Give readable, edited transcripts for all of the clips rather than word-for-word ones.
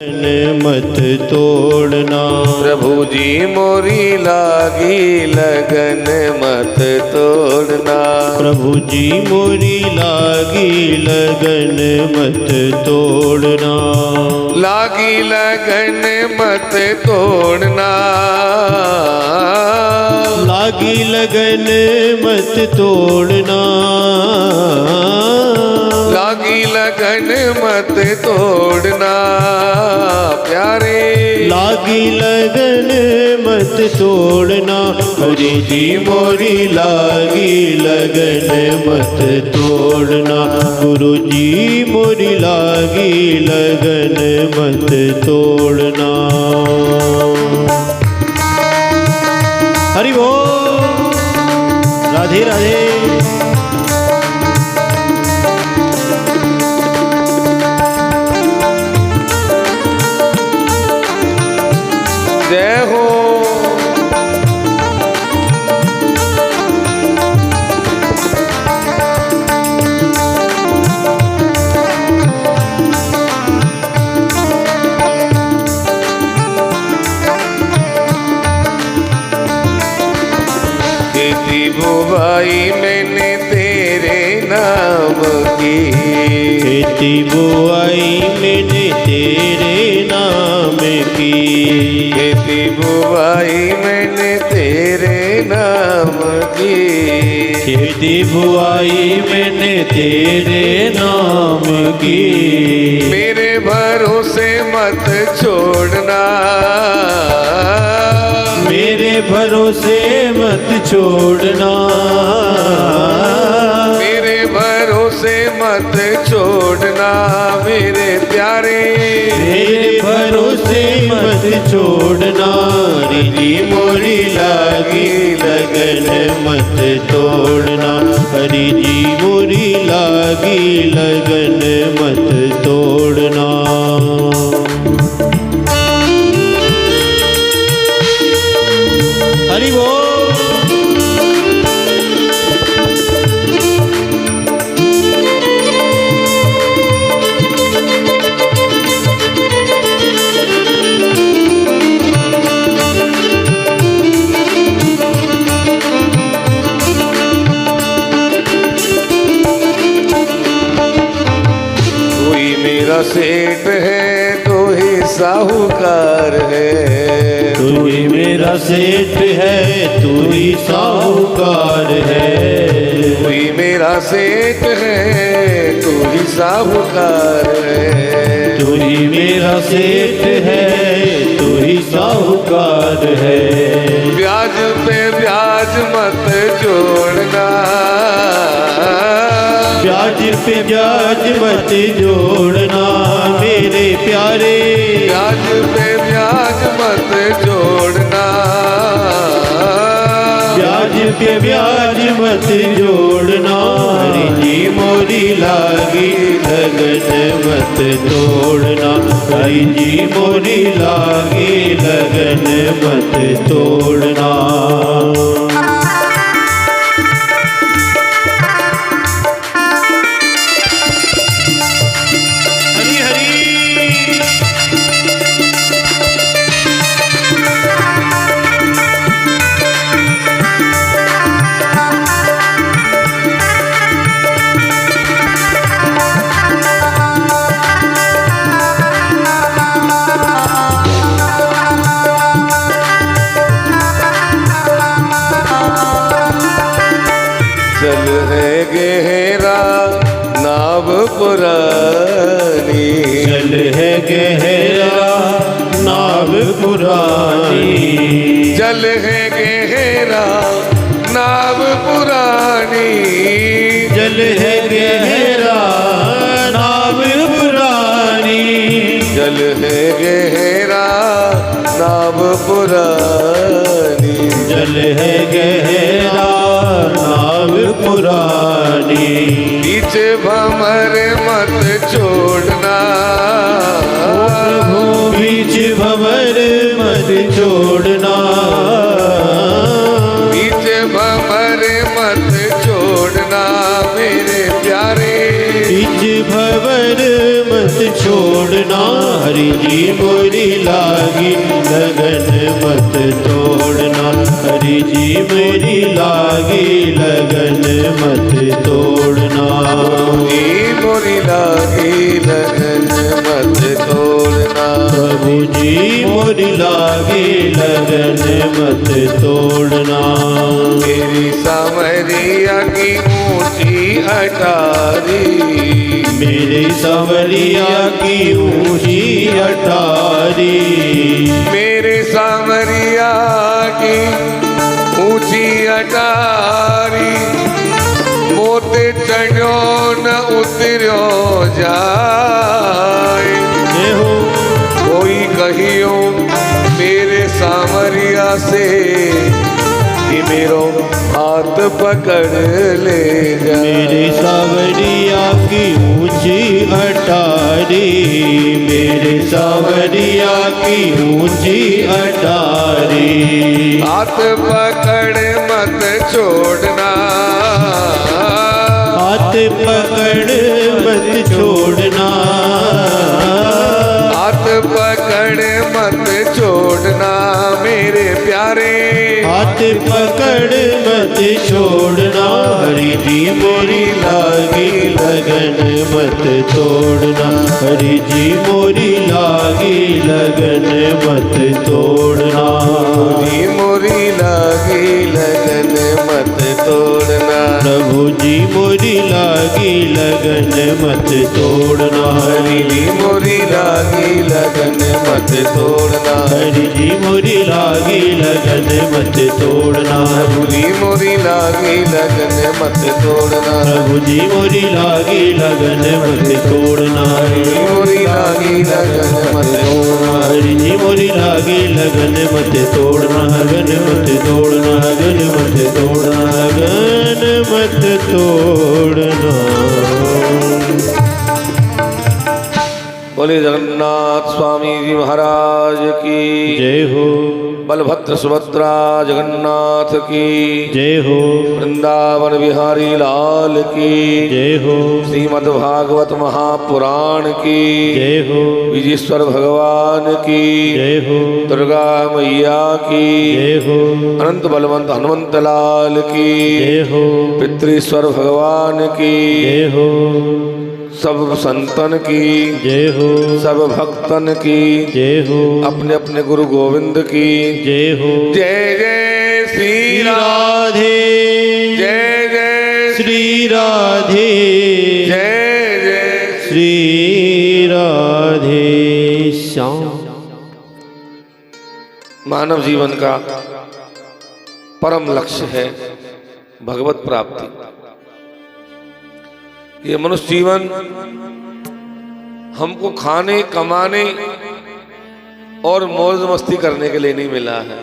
मत तोड़ना। प्रभु जी मोरी लागी लगन मत तोड़ना। प्रभु जी मोरी लागी लगन मत तोड़ना। लागी लगन मत तोड़ना। लागी लगन मत तोड़ना। लागी लगन मत तोड़ना प्यारे। लागी लगन मत तोड़ना। हरि जी मोरी लागी लगन मत तोड़ना। गुरु जी मोरी लागी लगन मत तोड़ना। हरि बोल। राधे राधे। जय हो। खेती बुवाई मैंने तेरे नाम की। खेती बुआई मैंने तेरे नाम की। खेती बुवाई मैंने तेरे नाम की। खेती बुआई मैंने तेरे नाम की। मेरे भरोसे मत छोड़ना। मेरे भरोसे मत छोड़ना। मेरे भरोसे मत छोड़ना मेरे प्यारे। मेरे भरोसे मत छोड़ना। हरि मोरी लागी लगन मत तोड़ना। हरि जी मोरी लागी लगन मत तोड़ना। हरि बोल। मेरा सेठ है तो ही साहूकार है। तू ही मेरा सेठ है तू ही साहूकार है। तू ही मेरा सेठ है तू ही साहूकार है। तू ही मेरा सेठ है तू ही साहूकार है। ब्याज पे ब्याज मत जोड़ना। ब्याज पे ब्याज मत जोड़ना मेरे प्यारे। ब्याज पे ब्याज मत जोड़ना। ब्याज पे ब्याज मत जोड़ना। हरि जी मोरी लागी लगन मत तोड़ना। हरि जी मोरी लागी लगन मत तोड़ना। जल है गहरा नाव पुरानी। जल है गहरा नाव पुरानी। जल है गहरा नाव पुरानी। जल है गहरा नाव पुरानी। जल है गहरा नाव पुरानी। जल है गहरा नाव पुरानी। बीच भंवर मत छोड़ना। प्रभु बीच भंवर मत छोड़ना। बीच भंवर मत छोड़ना मेरे प्यारे। बीच भंवर मत छोड़ना। हरि जी मोरी लागी लगन मत तोड़ना, हरि जी मेरी लागी लगन मत तोड़ना। जी मोरी लागी लगन मत तोड़ना, प्रभु जी मोरी लागी लगन मत तोड़ना। मेरी सामरिया की ऊंची अटारी, मेरे सांवरिया की ऊंची अटारी, मेरे सामरिया की ऊंची अटारी, मोते चढ़ो न उतरो जाए। हो कोई कहियो मेरे सामरिया से कि मेरो हाथ पकड़ ले जा। मेरे सांवरिया की ऊंची अटारी, मेरे सांवरिया की ऊंची अटारी, हाथ पकड़ मत छोड़ना, हाथ पकड़ मत छोड़ना, हाथ पकड़ मत छोड़ना मेरे प्यारे, हाथ पकड़ मत छोड़ना। हरि जी मोरी लागी लगन मत तोड़ना, हरि जी मोरी लागी लगन मत तोड़ना। जी मोरी लागी लगन मत तोड़ना, प्रभु जी मोरी लागी लगन मत तोड़ना। हरि जी मोरी लागी लगन मत तोड़ना, हरि जी मोरी लागी लगन मत तोड़ना। प्रभु जी मोरी लागी लगन मत तोड़ना, प्रभु जी मोरी लागी लगन मत तोड़ना। मोरी लागी लगन मत तोड़ना, हरि जी मोरी लागी लगन मत तोड़ना, गन मत तोड़ना, गन मत तोड़ना, गन मत तोड़ना। बोले जगन्नाथ स्वामी जी महाराज की जय हो, बलभद्र सुभद्रा जगन्नाथ की जय हो, वृंदावन बिहारी लाल की जय हो, श्रीमद् भागवत महापुराण की जय हो, विजेश्वर भगवान की जय हो, दुर्गा मैया की जय हो, अनंत बलवंत हनुमंत लाल की जय हो, पितृश्वर भगवान की जय हो, सब संतन की जय हो, सब भक्तन की जय हो, अपने अपने गुरु गोविंद की जय हो। जय जय श्री राम, राधे, जय जय श्री राधे, जय जय श्री राधे श्याम। मानव जीवन का परम लक्ष्य है भगवत प्राप्ति। ये मनुष्य जीवन हमको खाने कमाने और मौज मस्ती करने के लिए नहीं मिला है।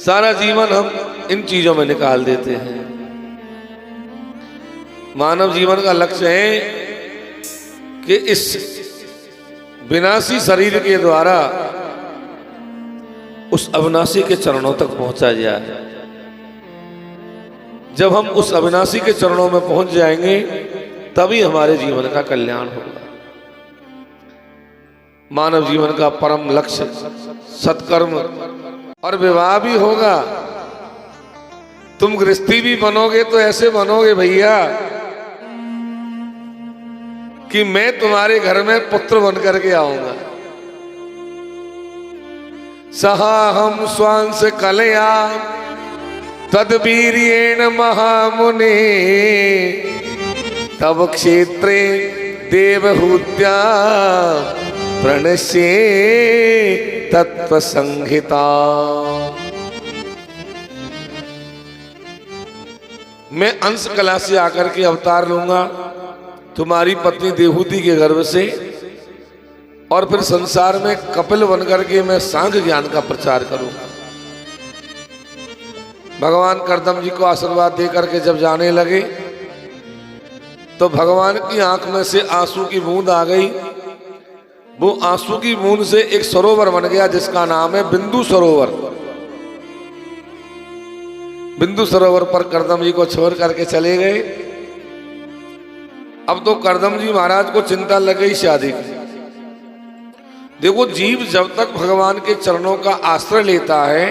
सारा जीवन हम इन चीजों में निकाल देते हैं। मानव जीवन का लक्ष्य है कि इस विनाशी शरीर के द्वारा उस अविनाशी के चरणों तक पहुंचा जाए। जब हम उस अविनाशी के चरणों में पहुंच जाएंगे तभी हमारे जीवन का कल्याण होगा। मानव जीवन का परम लक्ष्य सत्कर्म और विवाह भी होगा। तुम गृहस्थी भी बनोगे तो ऐसे बनोगे भैया कि मैं तुम्हारे घर में पुत्र बन करके आऊंगा। सहा हम स्वांस कलया तद्वीर्येण महामुने तव क्षेत्रे देवहूत्या प्रणश्ये तत्व संहिता। मैं अंश कला से आकर के अवतार लूंगा तुम्हारी पत्नी देवहूति के गर्भ से, और फिर संसार में कपिल बनकर के मैं सांख्य ज्ञान का प्रचार करूंगा। भगवान करदम जी को आशीर्वाद दे करके जब जाने लगे तो भगवान की आंख में से आंसू की बूंद आ गई। वो आंसू की बूंद से एक सरोवर बन गया जिसका नाम है बिंदु सरोवर। बिंदु सरोवर पर करदम जी को छोड़ करके चले गए अब तो करदम जी महाराज को चिंता लग गई शादी की। देखो, जीव जब तक भगवान के चरणों का आश्रय लेता है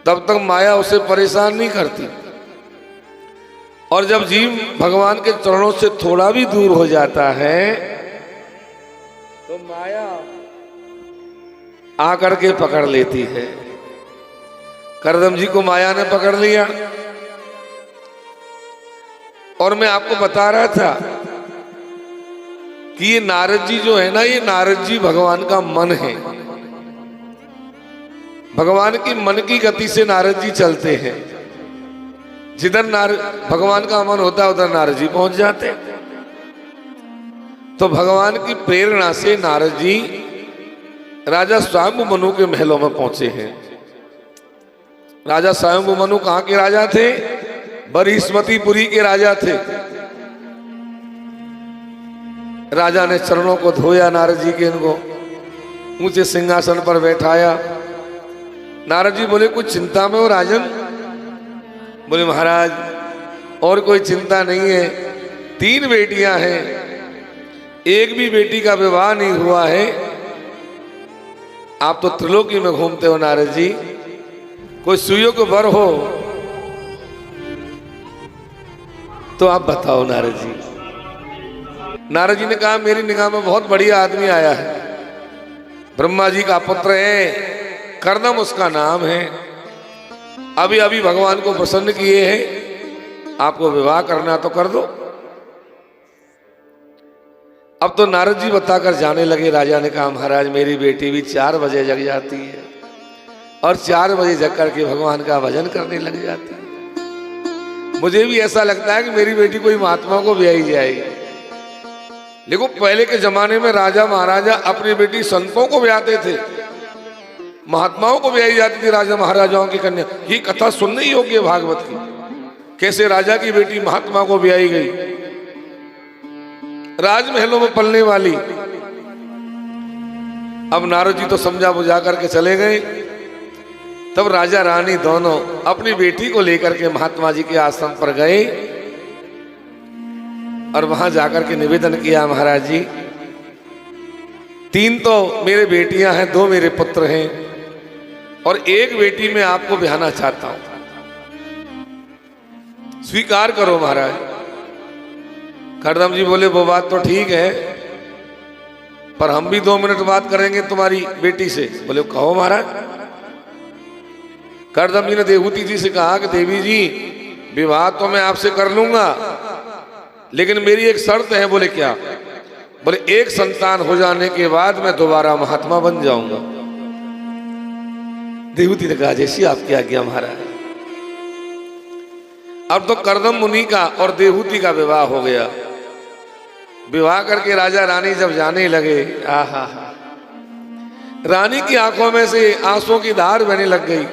तब तक माया उसे परेशान नहीं करती, और जब जीव भगवान के चरणों से थोड़ा भी दूर हो जाता है तो माया आकर के पकड़ लेती है। करदम जी को माया ने पकड़ लिया। और मैं आपको बता रहा था कि ये नारद जी जो है ना, ये नारद जी भगवान का मन है। भगवान की मन की गति से नारद जी चलते हैं। जिधर भगवान का मन होता है उधर नारद जी पहुंच जाते हैं। तो भगवान की प्रेरणा से नारद जी राजा स्वयंभु मनु के महलों में पहुंचे हैं। राजा स्वयंभु मनु कहां के राजा थे? बरिस्मतीपुरी के राजा थे। राजा ने चरणों को धोया नारद जी के, इनको ऊंचे सिंहासन पर बैठाया। नारद जी बोले, कुछ चिंता में हो राजन? बोले, महाराज और कोई चिंता नहीं है। 3 बेटियां हैं, एक भी बेटी का विवाह नहीं हुआ है। आप तो त्रिलोकी में घूमते हो नारद जी, कोई सुयोग वर हो तो आप बताओ नारद जी। नारद जी ने कहा, मेरी निगाह में बहुत बढ़िया आदमी आया है। ब्रह्मा जी का पुत्र है, करदम उसका नाम है। अभी अभी भगवान को प्रसन्न किए हैं, आपको विवाह करना तो कर दो। अब तो नारद जी बताकर जाने लगे। राजा ने कहा, महाराज मेरी बेटी भी 4 बजे जग जाती है और 4 बजे जग करके भगवान का भजन करने लग जाती है। मुझे भी ऐसा लगता है कि मेरी बेटी कोई महात्मा को ब्याही जाएगी। देखो, पहले के जमाने में राजा महाराजा अपनी बेटी संतों को ब्याहते थे, महात्माओं को ब्याही जाती थी राजा महाराजाओं की कन्या। ये कथा सुनने ही योग्य भागवत की, कैसे राजा की बेटी महात्मा को ब्याही गई, राजमहलों में पलने वाली। अब नारद जी तो समझा बुझा करके चले गए। तब राजा रानी दोनों अपनी बेटी को लेकर के महात्मा जी के आश्रम पर गए और वहां जाकर के निवेदन किया, महाराज जी 3 तो मेरे बेटियां हैं, 2 मेरे पुत्र हैं और एक बेटी मैं आपको ब्याहना चाहता हूं, स्वीकार करो महाराज। करदम जी बोले, वो बात तो ठीक है, पर हम भी 2 मिनट बात करेंगे तुम्हारी बेटी से। बोले, कहो महाराज। करदम जी ने देवहूति जी से कहा कि देवी जी, विवाह तो मैं आपसे कर लूंगा, लेकिन मेरी एक शर्त है। बोले, क्या? बोले, 1 संतान हो जाने के बाद मैं दोबारा महात्मा बन जाऊंगा। देवहूति ने कहा, जैसी आपकी आज्ञा महाराज। अब तो करदम मुनि का और देवहूति का विवाह हो गया। विवाह करके राजा रानी जब जाने लगे, आहा, रानी की आंखों में से आंसुओं की धार बहने लग गई।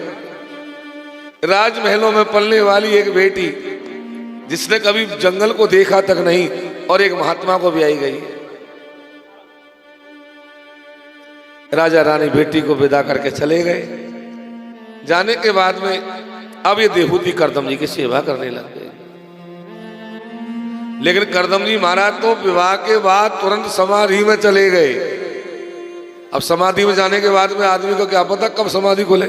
राजमहलों में पलने वाली एक बेटी, जिसने कभी जंगल को देखा तक नहीं, और एक महात्मा को ब्याही गई। राजा रानी बेटी को विदा करके चले गए। जाने के बाद में अब ये देवहूति करदम जी की सेवा करने लग गए। लेकिन करदम जी महाराज तो विवाह के बाद तुरंत समाधि में चले गए। अब समाधि में जाने के बाद में आदमी को क्या पता कब समाधि खुले।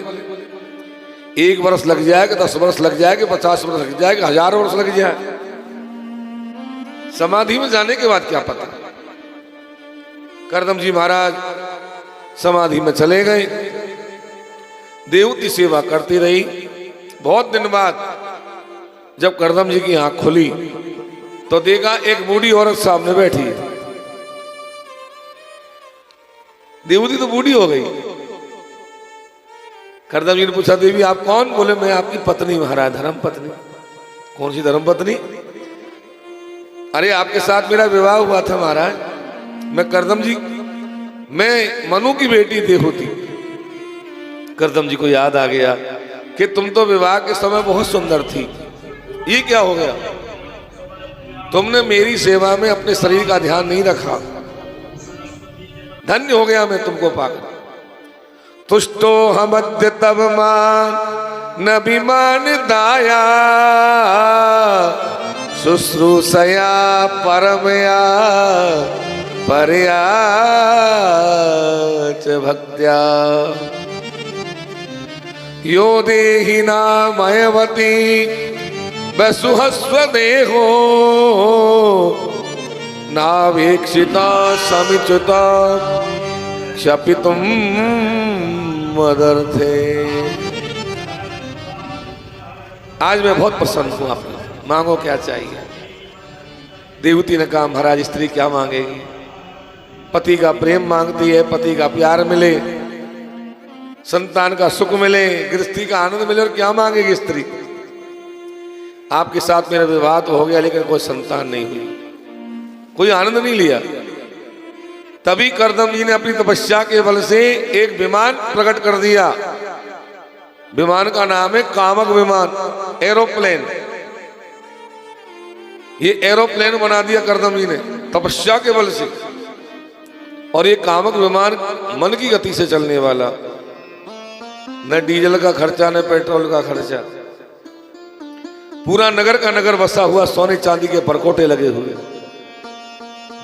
1 वर्ष लग जाए कि 10 वर्ष लग जाए कि 50 वर्ष लग जाए कि 1000 वर्ष लग जाए, समाधि में जाने के बाद क्या पता। करदम जी महाराज समाधि में चले गए। देवहूति सेवा करती रही। बहुत दिन बाद जब करदम जी की आंख खुली तो देखा एक बूढ़ी औरत सामने बैठी है। देवहूति तो बूढ़ी हो गई। करदम जी ने पूछा, देवी आप कौन? बोले, मैं आपकी पत्नी महाराज, धर्म पत्नी। कौन सी धर्म पत्नी? अरे आपके साथ मेरा विवाह हुआ था महाराज, मैं करदम जी, मैं मनु की बेटी देवहूति। करदम जी को याद आ गया कि तुम तो विवाह के समय बहुत सुंदर थी, ये क्या हो गया? तुमने मेरी सेवा में अपने शरीर का ध्यान नहीं रखा। धन्य हो गया मैं तुमको पाकर। तुष्टो हमद्य तब मान न विमान दाया, शुश्रूषया परमया परया च भक्त्या यो देहि नामयवती वसुहस्व देहो नावेक्षिता समिचुता क्षपितुम मदर्थे। आज मैं बहुत प्रसन्न हूं आपने, मांगो क्या चाहिए। देवती ने कहा महाराज स्त्री क्या मांगेगी, पति का प्रेम मांगती है, पति का प्यार मिले, संतान का सुख मिले, गृहस्थी का आनंद मिले, और क्या मांगेगी स्त्री। आपके साथ मेरा विवाह तो हो गया लेकिन कोई संतान नहीं हुई, कोई आनंद नहीं लिया। तभी करदम जी ने अपनी तपस्या के बल से एक विमान प्रकट कर दिया। विमान का नाम है कामक विमान, एरोप्लेन। ये एरोप्लेन बना दिया करदम जी ने तपस्या के बल से। और ये कामक विमान मन की गति से चलने वाला, न डीजल का खर्चा न पेट्रोल का खर्चा, पूरा नगर का नगर बसा हुआ, सोने चांदी के परकोटे लगे हुए।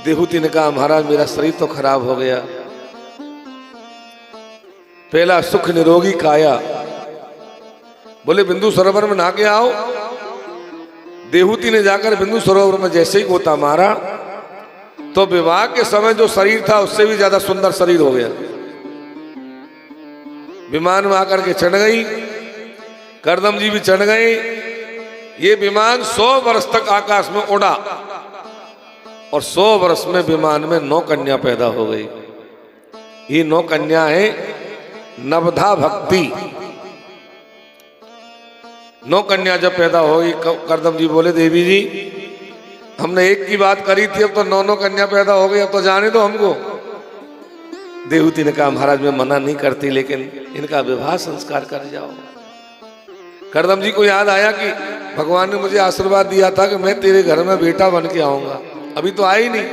देवहूति ने कहा महाराज मेरा शरीर तो खराब हो गया, पहला सुख निरोगी काया। बोले बिंदु सरोवर में नहा के आओ। देवहूति ने जाकर बिंदु सरोवर में जैसे ही गोता मारा तो विवाह के समय जो शरीर था उससे भी ज्यादा सुंदर शरीर हो गया। विमान में आकर के चढ़ गई, करदम जी भी चढ़ गए। ये विमान 100 वर्ष तक आकाश में उड़ा और 100 वर्ष में विमान में 9 कन्या पैदा हो गई। ये 9 कन्या है नवधा भक्ति। 9 कन्या जब पैदा हो गई, करदम जी बोले देवी जी हमने एक की बात करी थी, अब तो 9 कन्या पैदा हो गई, अब तो जाने दो हमको। देवहूति ने कहा महाराज मैं मना नहीं करती, लेकिन इनका विवाह संस्कार कर जाओ। करदम जी को याद आया कि भगवान ने मुझे आशीर्वाद दिया था कि मैं तेरे घर में बेटा बन के आऊंगा, अभी तो आई नहीं,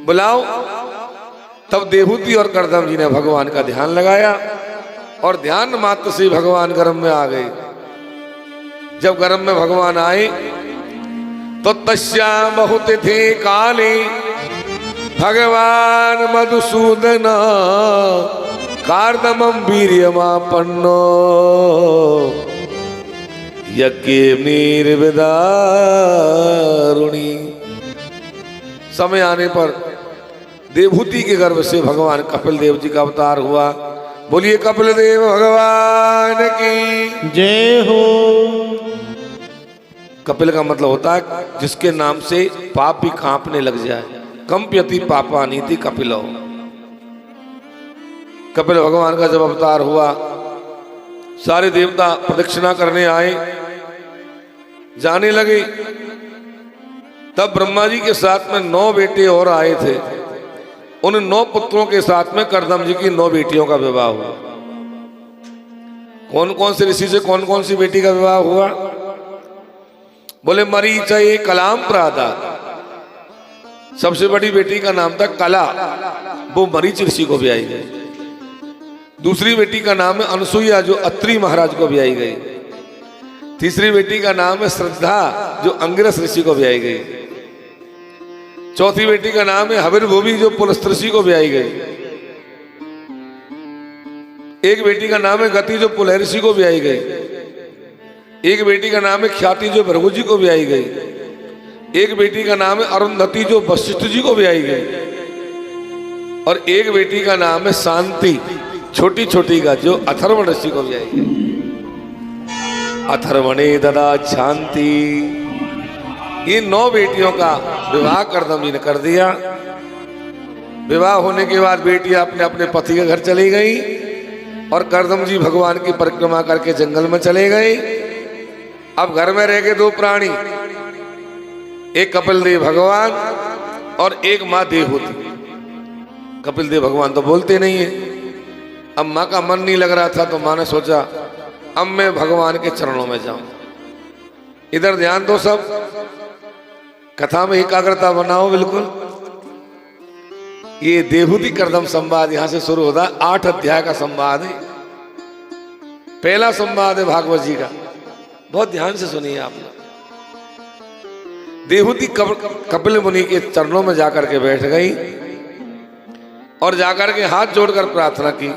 बुलाओ। तब देवहूति और करदम जी ने भगवान का ध्यान लगाया और ध्यान मात्र से भगवान गर्भ में आ गए। जब गर्भ में भगवान आए तो तस्याम बहुत थे काले भगवान मधुसूदन कार्दमं वीर्यमापन्नो यज्ञ निर्विदारुणी। समय आने पर देवहूति के गर्भ से भगवान कपिल देव जी का अवतार हुआ। बोलिए कपिल देव भगवान की जय हो। कपिल का मतलब होता है जिसके नाम से पाप भी कांपने लग जाए। कंप्यति पापानीति कपिलो। कपिल भगवान का जब अवतार हुआ, सारे देवता प्रदक्षिणा करने आए, जाने लगे। तब ब्रह्मा जी के साथ में 9 बेटे और आए थे। उन 9 पुत्रों के साथ में करदम जी की 9 बेटियों का विवाह हुआ। कौन कौन से ऋषि से कौन कौन सी बेटी का विवाह हुआ? बोले मरीचय कलाम प्रादा, सबसे बड़ी बेटी का नाम था कला, वो मरीच ऋषि को ब्याई गई। दूसरी बेटी का नाम है अनसुईया, जो अत्रि महाराज को ब्याई गई। तीसरी बेटी का नाम है श्रद्धा, जो अंगिरस ऋषि को ब्याई गई। चौथी बेटी का नाम है हविर्भूमि, जो पुलस्त ऋषि को ब्याई गई। एक बेटी का नाम है गति, जो पुलह ऋषि को ब्याई गई। एक बेटी का नाम है ख्याति, जो भृगु जी को ब्याई गई। एक बेटी का नाम है अरुंधति, जो वशिष्ठ जी को ब्याई गई। और एक बेटी का नाम है शांति, छोटी छोटी का, जो अथर्वण ऋषि को ब्याई गई। अथर्वणे ददा शांति। ये 9 बेटियों का विवाह करदम जी ने कर दिया। विवाह होने के बाद बेटियां अपने अपने पति के घर चली गई और करदम जी भगवान की परिक्रमा करके जंगल में चले गए। अब घर में रह गए 2 प्राणी, एक कपिल देव भगवान और एक माँ देवहूति। कपिल देव भगवान तो बोलते नहीं है। अब माँ का मन नहीं लग रहा था तो माँ ने सोचा अब मैं भगवान के चरणों में जाऊं। इधर ध्यान दो, सब कथा में एकाग्रता बनाओ बिल्कुल। ये देवहूति करदम संवाद यहां से शुरू होता है। 8 अध्याय का संवाद है। पहला संवाद है भागवत जी का, बहुत ध्यान से सुनिए आप लोग। देहूती कपिल मुनि के चरणों में जाकर के बैठ गई और जाकर के हाथ जोड़कर प्रार्थना की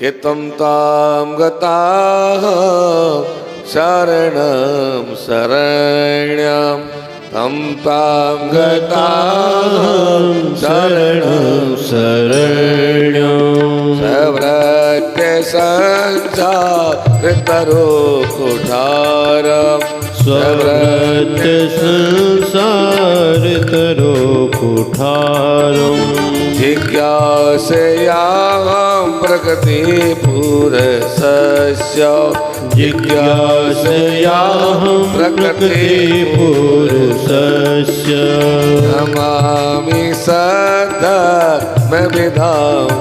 कि तम ताम गता शरणम शरण्यम तम ताम गता शरणम शरणं सव्रत्य संसार तरो कुठारम स्वव्रत संसार तरो कुठारम् जिज्ञासयाहं प्रकृति पुरुषस्य जिज्ञासयाहं प्रकृति पुरुषस्य नमामि सद्धर्मविदां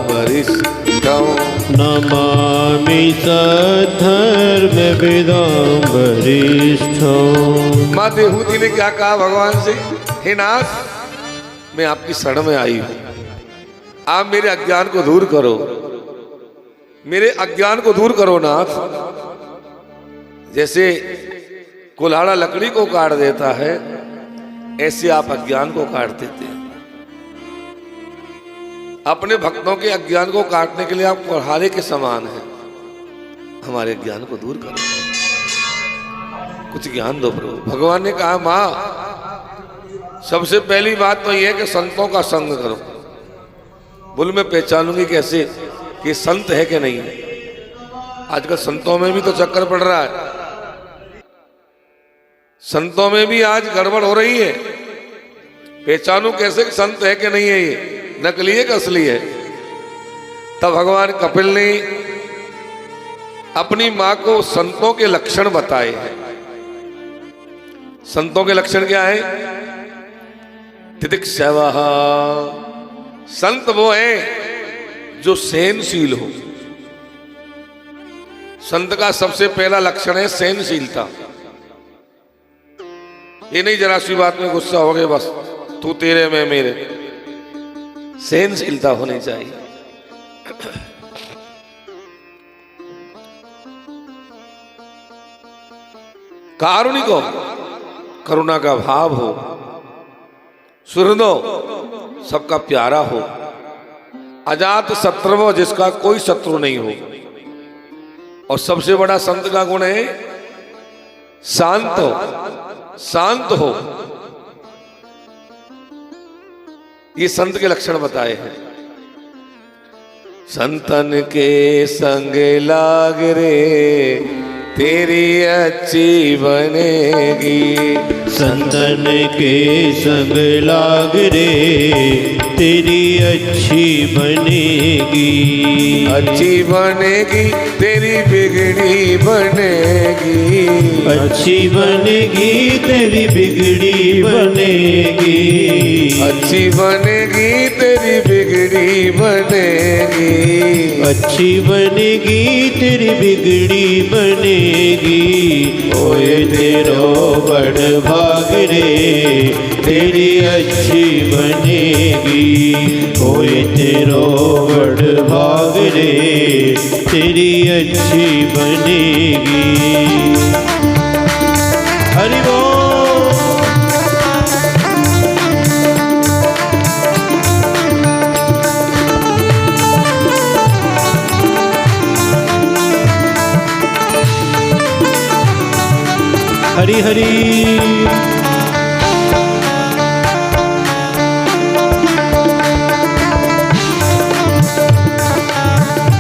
वरिष्ठं नमामि सद्धर्मविदां वरिष्ठम्। माँ देहूती ने क्या कहा भगवान से? हे नाथ, मैं आपकी शरण में आई हूं, आप मेरे अज्ञान को दूर करो, मेरे अज्ञान को दूर करो नाथ। जैसे कुल्हाड़ा लकड़ी को काट देता है, ऐसे आप अज्ञान को काट देते हैं। अपने भक्तों के अज्ञान को काटने के लिए आप कुल्हाड़े के समान हैं। हमारे ज्ञान को दूर करो, कुछ ज्ञान दो प्रभु। भगवान ने कहा मां, सबसे पहली बात तो यह है कि संतों का संग करो। बोल मैं पहचानूंगी कैसे कि संत है कि नहीं? आजकल संतों में भी तो चक्कर पड़ रहा है, संतों में भी आज गड़बड़ हो रही है। पहचानू कैसे कि संत है कि नहीं है, ये नकली है कि असली है? तब भगवान कपिल ने अपनी मां को संतों के लक्षण बताए हैं। संतों के लक्षण क्या है? तितिक्षवः, संत वो है जो सहनशील हो। संत का सबसे पहला लक्षण है सहनशीलता। ये नहीं जरा सी बात में गुस्सा हो गए बस तू तेरे मैं मेरे। सहनशीलता होनी चाहिए। कारुणिक हो, करुणा का भाव हो, सुहृदो सबका प्यारा हो, अजात शत्रु जिसका कोई शत्रु नहीं हो, और सबसे बड़ा संत का गुण है शांत हो। शांत हो, ये संत के लक्षण बताए हैं। संतन के संग लाग रे तेरी अच्छी बनेगी, संतन के संग लाग रे तेरी अच्छी बनेगी, अच्छी बनेगी तेरी बिगड़ी बनेगी, अच्छी बनेगी तेरी बिगड़ी बनेगी, अच्छी बनेगी तेरी बिगड़ी बनेगी, अच्छी बनेगी तेरी बिगड़ी बनेगी। ओए तेरो बड़ भाग रे तेरी अच्छी बनेगी, ओए तेरो बड़ भाग रे तेरी अच्छी बनेगी। हरि बोल। हरि हरि।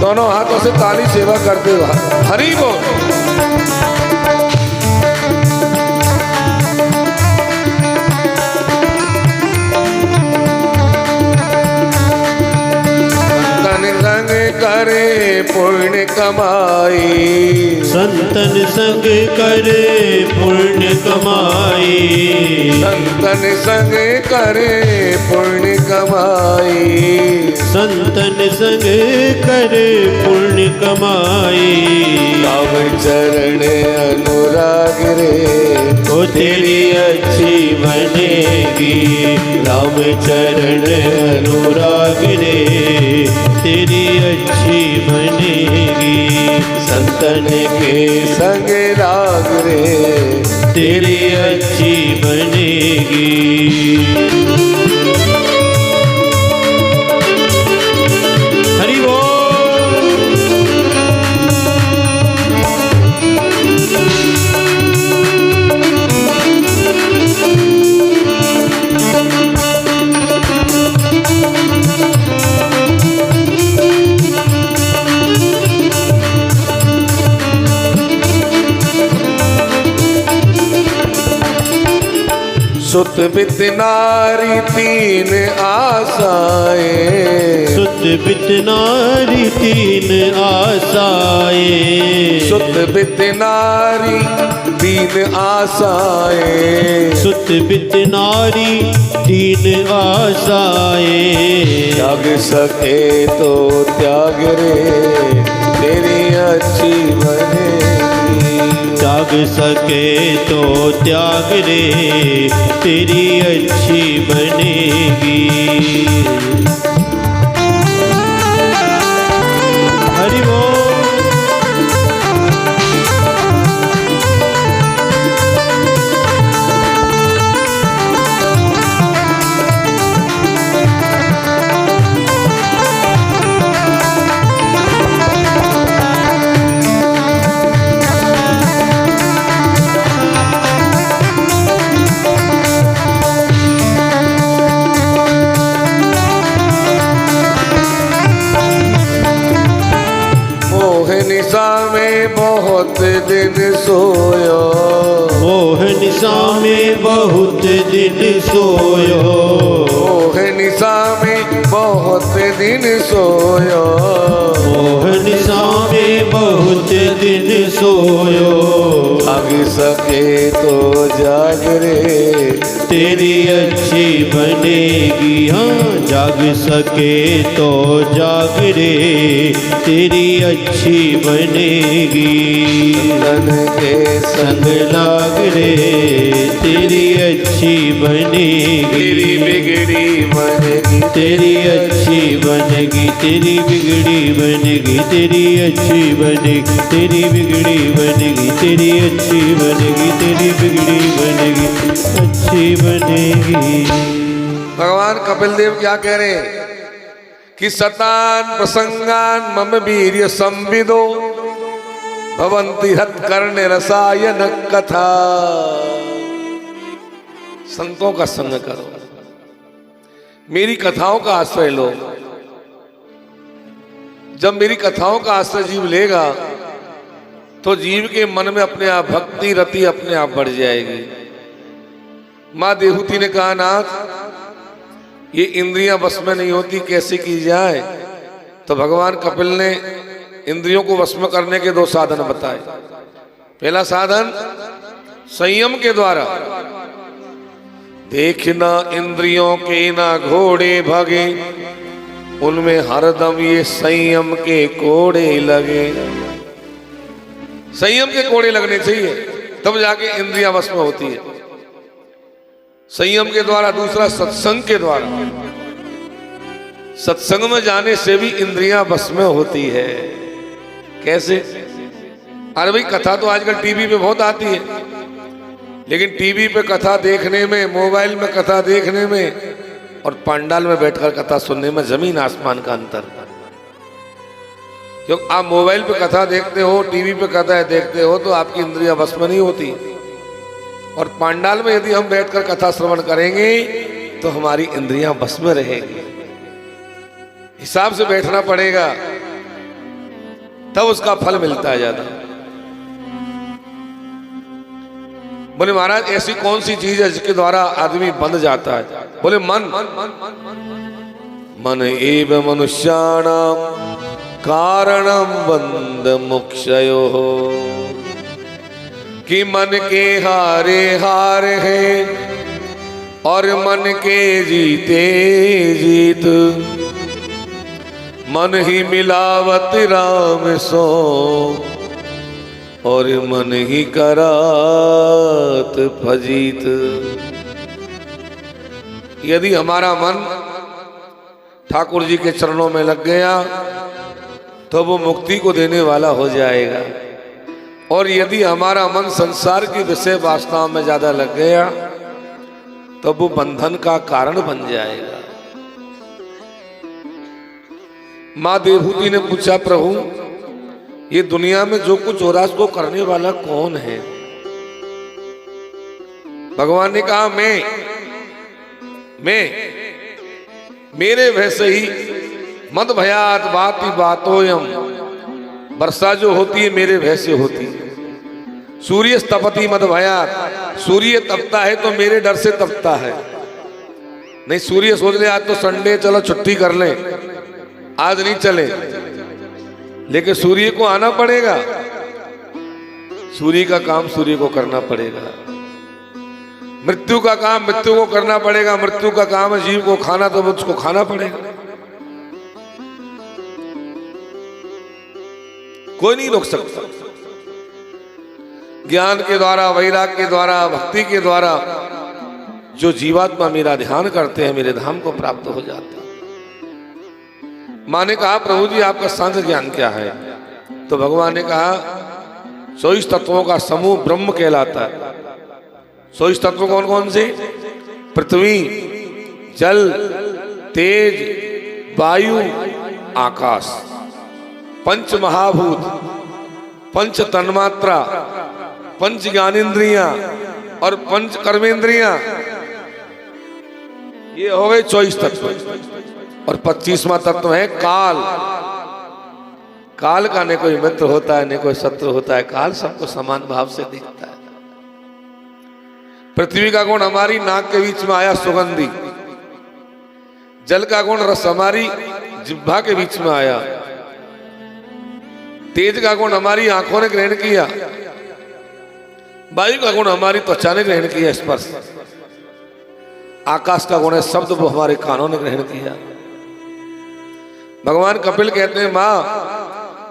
दोनों हाथों से ताली सेवा करते हुए हरि बोल। करे पुण्य कमाई, संतन संग करे पुण्य कमाई, संतन संग करे पुण्य कमाई, संतन संग करे पुण्य कमाई। राम चरण अनुराग रे ओ तेरी अच्छी बनेगी, राम चरण अनुराग रे तेरी अच्छी बनेगी। संतन के संग राग रे तेरी अच्छी बनेगी। हरि बोल। सुत बित नारी तीन आशाएं, सुत बित नारी तीन आशाएं, सुत बित नारी तीन आशाएं, सुत बित नारी तीन आशाएं। त्याग सके तो त्याग रे तेरी अच्छी बनेगी। त्याग सके तो त्याग रे तेरी अच्छी बनेगी। हरि बोल। निशा में बहुत दिन सोयो, मोह निशा में बहुत दिन सोयो, मोह निशा में बहुत दिन सोयो, मोह निशा में बहुत दिन सोयो। जाग सके तो जाग रे तेरी अच्छी बनेगी। हाँ, जाग सके तो जाग रे तेरी अच्छी बनेगी। तन के संग लाग रे तेरी अच्छी बनेगी। तेरी बिगड़ी बनेगी, तेरी अच्छी बनेगी, तेरी बिगड़ी बनेगी, तेरी अच्छी बनेगी, तेरी बिगड़ी बनेगी, तेरी अच्छी बनेगी, तेरी बिगड़ी बनेगी, अच्छी बनेगी। भगवान कपिल देव क्या कह रहे हैं कि सतान प्रसंगान मम वीर्य संविदो भवंति हत कर्णे रसायन कथा। संतों का संग करो, मेरी कथाओं का आश्रय लो। जब मेरी कथाओं का आश्रय जीव लेगा तो जीव के मन में अपने आप भक्ति रति अपने आप बढ़ जाएगी। माँ देहूती ने कहा, नाथ ये इंद्रियां बस में नहीं होती, कैसे की जाए? तो भगवान कपिल ने इंद्रियों को वश में करने के दो साधन बताए। पहला साधन संयम के द्वारा, देखना इंद्रियों के ना घोड़े भगे, उनमें हरदम ये संयम के कोड़े लगे। संयम के कोड़े लगने चाहिए तब जाके इंद्रियां वश में होती है। संयम के द्वारा। दूसरा सत्संग के द्वारा, सत्संग में जाने से भी इंद्रियां बस में होती है। कैसे? अरे भाई, कथा तो आजकल टीवी पे बहुत आती है, लेकिन टीवी पे कथा देखने में, मोबाइल में कथा देखने में और पंडाल में बैठकर कथा सुनने में जमीन आसमान का अंतर। क्योंकि आप मोबाइल पे कथा देखते हो, टीवी पे कथा देखते हो तो आपकी इंद्रियां बस में नहीं होती, और पंडाल में यदि हम बैठकर कथा श्रवण करेंगे तो हमारी इंद्रियां बस में रहेगी। हिसाब से बैठना पड़ेगा, तब उसका फल मिलता है ज्यादा। बोले महाराज, ऐसी कौन सी चीज है जिसके द्वारा आदमी बंध जाता है? बोले मन। मन एव मनुष्याणाम कारणम बंध मुक्षयो, कि मन के हारे हार है और मन के जीते जीत। मन ही मिलावत राम सो और मन ही करात फजीत। यदि हमारा मन ठाकुर जी के चरणों में लग गया तो वो मुक्ति को देने वाला हो जाएगा, और यदि हमारा मन संसार की विषय वासनाओं में ज्यादा लग गया तो वो बंधन का कारण बन जाएगा। मां देवहूति ने पूछा, प्रभु ये दुनिया में जो कुछ हो रहा है उसको करने वाला कौन है? भगवान ने कहा, मैं मेरे वैसे ही मद भयात बाती बातोयम, वर्षा जो होती है मेरे वैसे होती है। सूर्य तपति मद भयात, सूर्य तपता है तो मेरे डर से तपता है। नहीं सूर्य सोच ले आज तो संडे चलो छुट्टी कर लें, आज नहीं चले, लेकिन सूर्य को आना पड़ेगा, सूर्य का काम सूर्य को करना पड़ेगा। मृत्यु का काम मृत्यु को करना पड़ेगा, मृत्यु का काम है जीव को खाना, तो उसको खाना पड़ेगा। कोई नहीं रोक सकता। ज्ञान के द्वारा, वैराग्य के द्वारा, भक्ति के द्वारा जो जीवात्मा मेरा ध्यान करते हैं मेरे धाम को प्राप्त हो जाते हैं। मां ने कहा, प्रभु जी आपका सांख्य ज्ञान क्या है? तो भगवान ने कहा, 24 तत्वों का समूह ब्रह्म कहलाता है। 24 तत्व कौन कौन से? पृथ्वी, जल, तेज, वायु, आकाश, पंच महाभूत, पंच तन्मात्रा, पंच ज्ञानेन्द्रियां और पंच कर्मेंद्रियां, ये हो गए 24 तत्व। और 25वां तत्व है काल। काल का न कोई मित्र होता है न कोई शत्रु होता है, काल सबको समान भाव से दिखता है। पृथ्वी का गुण हमारी नाक के बीच में आया सुगंधी, जल का गुण रस हमारी जिह्वा के बीच में आया, तेज का गुण हमारी आंखों ने ग्रहण किया, वायु का गुण हमारी त्वचा ने ग्रहण किया स्पर्श, आकाश का गुण है शब्द, वो हमारे कानों ने ग्रहण किया। भगवान कपिल कहते हैं, मां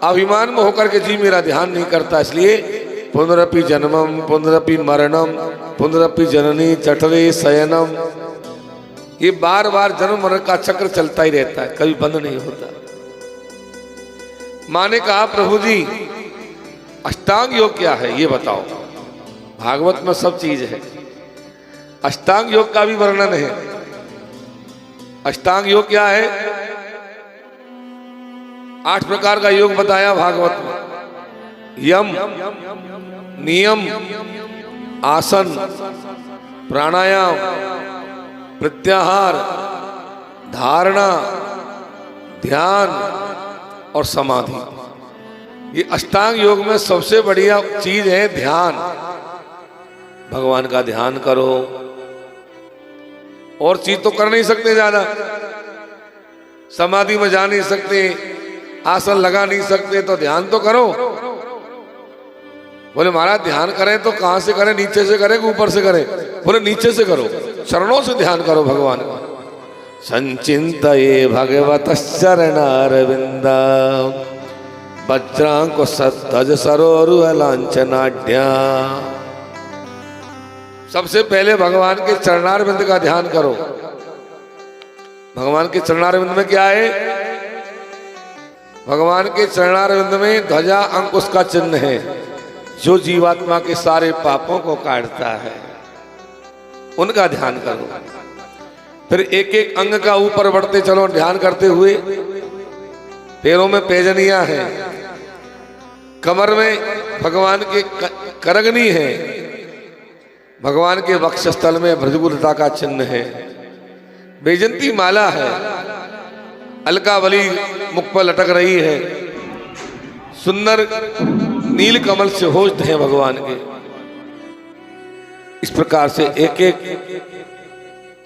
अभिमान में होकर के जीव मेरा ध्यान नहीं करता, इसलिए पुनरपि जन्मम पुनरपि मरणम पुनरपि जननी चठरे शयनम, ये बार बार जन्म मरण का चक्र चलता ही रहता है, कभी बंद नहीं होता। मां ने कहा, प्रभु जी अष्टांग योग क्या है ये बताओ। भागवत में सब चीज है, अष्टांग योग का भी वर्णन है। अष्टांग योग क्या है? 8 प्रकार का योग बताया भागवत में। यम, नियम, आसन, प्राणायाम, प्रत्याहार, धारणा, ध्यान और समाधि। ये अष्टांग योग में सबसे बढ़िया चीज है ध्यान। भगवान का ध्यान करो, और चीज तो कर नहीं सकते ज्यादा, समाधि में जा नहीं सकते, आसन लगा नहीं सकते, तो ध्यान तो करो। बोले महाराज ध्यान करें तो कहां से करें, नीचे से करें कि ऊपर से करें? बोले नीचे से करो, चरणों से ध्यान करो भगवान का। संचिंतये भगवत चरणारविंदा वज्रांको सत्तज सरोरुहलांचनाढ्या। सबसे पहले भगवान के चरणारविंद का ध्यान करो। भगवान के चरणारविंद में क्या है? भगवान के चरणारविंद में ध्वजा अंकुश का चिन्ह है, जो जीवात्मा के सारे पापों को काटता है, उनका ध्यान करो। फिर एक एक अंग का ऊपर बढ़ते चलो ध्यान करते हुए। पैरों में पैजनियां हैं, कमर में भगवान के करगनी है, भगवान के वक्षस्थल में भृगुलता का चिन्ह है, वैजंती माला है, अलकावली मुख पर लटक रही है, सुंदर नील कमल से होष्ट हैं भगवान के। इस प्रकार से एक एक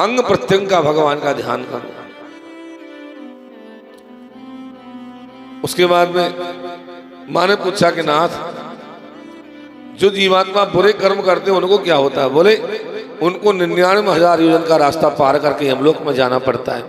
अंग प्रत्यंग का भगवान का ध्यान करो। उसके बाद में मां ने पूछा कि नाथ, जो जीवात्मा बुरे कर्म करते हैं उनको क्या होता है? बोले उनको 99,000 योजन का रास्ता पार करके यमलोक में जाना पड़ता है।